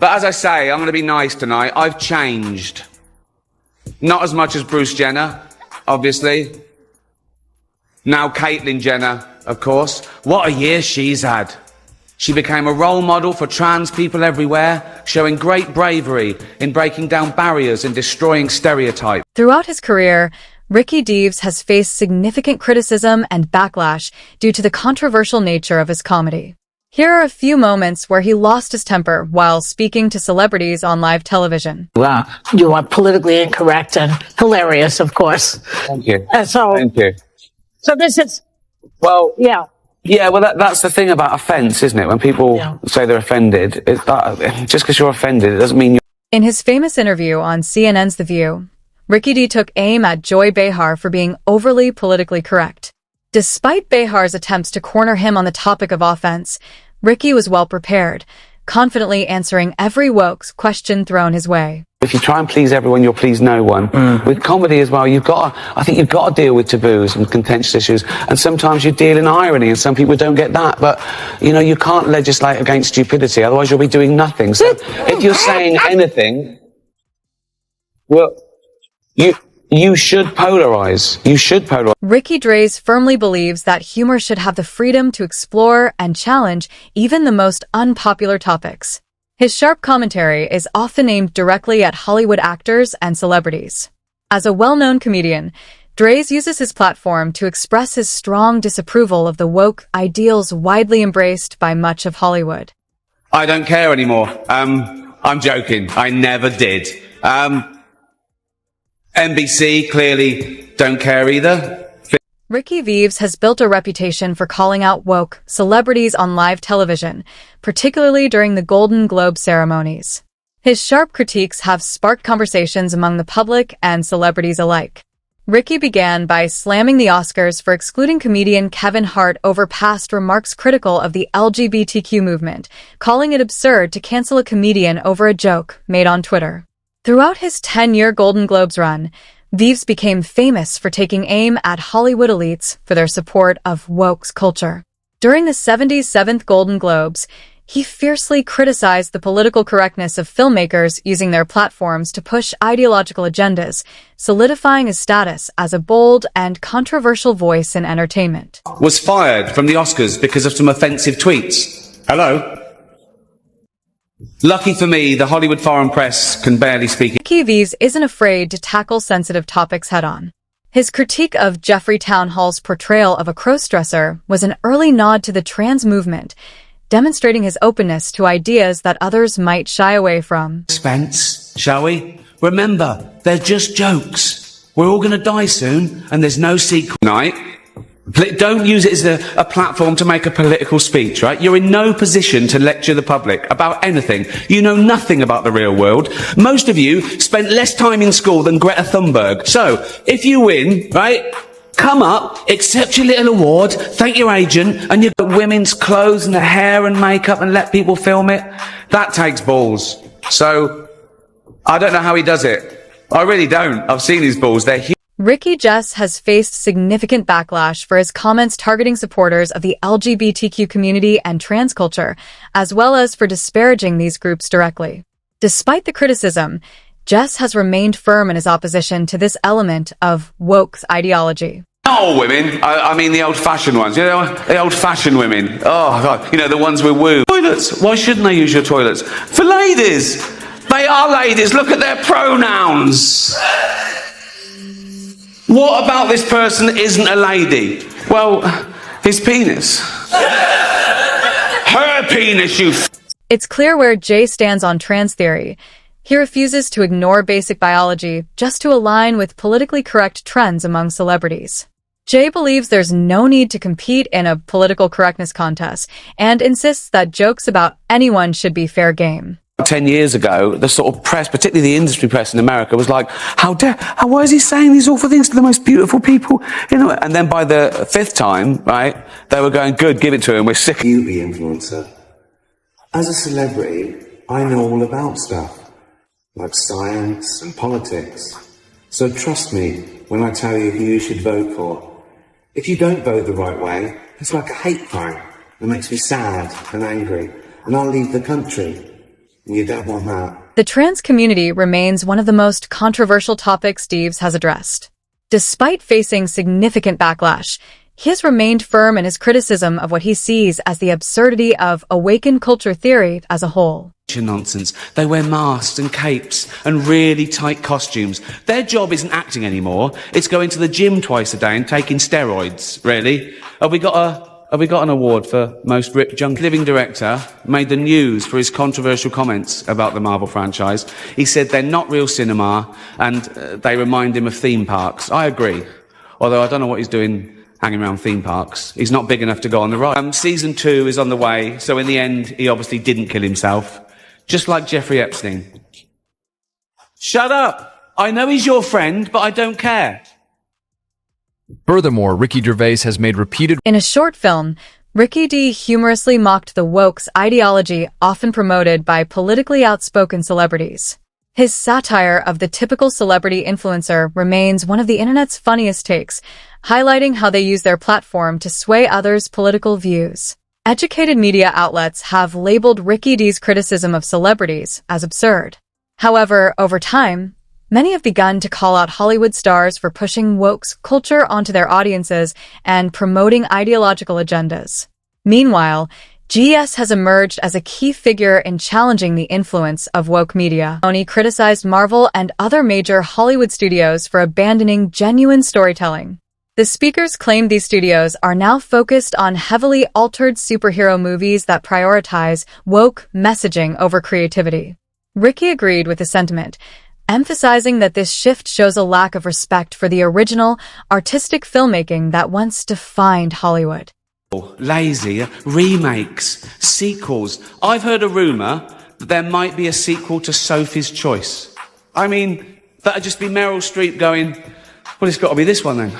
But as I say, I'm going to be nice tonight. I've changed. Not as much as Bruce Jenner, obviously. Now Caitlyn Jenner, of course. What a year she's had. She became a role model for trans people everywhere, showing great bravery in breaking down barriers and destroying stereotypes. Throughout his career, Ricky Gervais has faced significant criticism and backlash due to the controversial nature of his comedy. Here are a few moments where he lost his temper while speaking to celebrities on live television. Well, you are politically incorrect and hilarious, of course. Thank you. Thank you. So this is... Well... Yeah. Yeah, well, that's the thing about offence, isn't it? When people say they're offended, just because you're offended, it doesn't mean you're... In his famous interview on CNN's The View, Ricky D took aim at Joy Behar for being overly politically correct. Despite Behar's attempts to corner him on the topic of offense, Ricky was well prepared, confidently answering every woke question thrown his way. If you try and please everyone, you'll please no one. With comedy as well, I think you've got to deal with taboos and contentious issues. And sometimes you deal in irony, and some people don't get that. But, you know, you can't legislate against stupidity, otherwise you'll be doing nothing. So if you're saying anything, well, you should polarize. You should polarize. Ricky Gervais firmly believes that humor should have the freedom to explore and challenge even the most unpopular topics. His sharp commentary is often aimed directly at Hollywood actors and celebrities. As a well-known comedian, Gervais uses his platform to express his strong disapproval of the woke ideals widely embraced by much of Hollywood. I don't care anymore. I'm joking. I never did. NBC clearly don't care either. Ricky Gervais has built a reputation for calling out woke celebrities on live television, particularly during the Golden Globe ceremonies. His sharp critiques have sparked conversations among the public and celebrities alike. Ricky began by slamming the Oscars for excluding comedian Kevin Hart over past remarks critical of the LGBTQ movement, calling it absurd to cancel a comedian over a joke made on Twitter. Throughout his 10-year Golden Globes run, Gervais became famous for taking aim at Hollywood elites for their support of woke culture. During the 77th Golden Globes, he fiercely criticized the political correctness of filmmakers using their platforms to push ideological agendas, solidifying his status as a bold and controversial voice in entertainment. Was fired from the Oscars because of some offensive tweets. Hello? Lucky for me, the Hollywood foreign press can barely speak. Ricky Gervais isn't afraid to tackle sensitive topics head-on. His critique of Jeffrey Town Hall's portrayal of a crossdresser was an early nod to the trans movement, demonstrating his openness to ideas that others might shy away from. Spence, shall we? Remember, they're just jokes. We're all going to die soon, and there's no sequel. Night. Don't use it as a platform to make a political speech, right? You're in no position to lecture the public about anything. You know nothing about the real world. Most of you spent less time in school than Greta Thunberg. So, if you win, right, come up, accept your little award, thank your agent, and you've got women's clothes and the hair and makeup and let people film it. That takes balls. So, I don't know how he does it. I really don't. I've seen his balls. They're huge. Ricky Gervais has faced significant backlash for his comments targeting supporters of the LGBTQ community and trans culture, as well as for disparaging these groups directly. Despite the criticism, Gervais has remained firm in his opposition to this element of woke ideology. Not all women, I mean the old-fashioned ones, you know, the old-fashioned women. Oh, God, you know, the ones with woo. Toilets, why shouldn't they use your toilets? For ladies, they are ladies, look at their pronouns. What about this person isn't a lady? Well, his penis. Her penis, you It's clear where Jay stands on trans theory. He refuses to ignore basic biology just to align with politically correct trends among celebrities. Jay believes there's no need to compete in a political correctness contest and insists that jokes about anyone should be fair game. 10 years ago, the sort of press, particularly the industry press in America, was like, why is he saying these awful things to the most beautiful people? You know, and then by the fifth time, right, they were going, good, give it to him, we're sick. You be influencer. As a celebrity, I know all about stuff, like science and politics. So trust me when I tell you who you should vote for. If you don't vote the right way, it's like a hate crime that makes me sad and angry, and I'll leave the country. You don't want that. The trans community remains one of the most controversial topics Deves has addressed. Despite facing significant backlash, he has remained firm in his criticism of what he sees as the absurdity of awakened culture theory as a whole. Nonsense. They wear masks and capes and really tight costumes. Their job isn't acting anymore. It's going to the gym twice a day and taking steroids, really. Have we got an award for most ripped junk? Living director made the news for his controversial comments about the Marvel franchise. He said they're not real cinema and they remind him of theme parks. I agree. Although I don't know what he's doing hanging around theme parks. He's not big enough to go on the ride. Season 2 is on the way, so in the end, he obviously didn't kill himself. Just like Jeffrey Epstein. Shut up! I know he's your friend, but I don't care. Furthermore, Ricky Gervais has made repeated... In a short film, Ricky D humorously mocked the woke's ideology often promoted by politically outspoken celebrities. His satire of the typical celebrity influencer remains one of the internet's funniest takes, highlighting how they use their platform to sway others' political views. Educated media outlets have labeled Ricky D's criticism of celebrities as absurd. However, over time, many have begun to call out Hollywood stars for pushing woke's culture onto their audiences and promoting ideological agendas. Meanwhile, GS has emerged as a key figure in challenging the influence of woke media. Sony criticized Marvel and other major Hollywood studios for abandoning genuine storytelling. The speakers claimed these studios are now focused on heavily altered superhero movies that prioritize woke messaging over creativity. Ricky agreed with the sentiment, emphasizing that this shift shows a lack of respect for the original, artistic filmmaking that once defined Hollywood. Lazy, remakes, sequels. I've heard a rumour that there might be a sequel to Sophie's Choice. I mean, that'd just be Meryl Streep going, well, it's got to be this one then.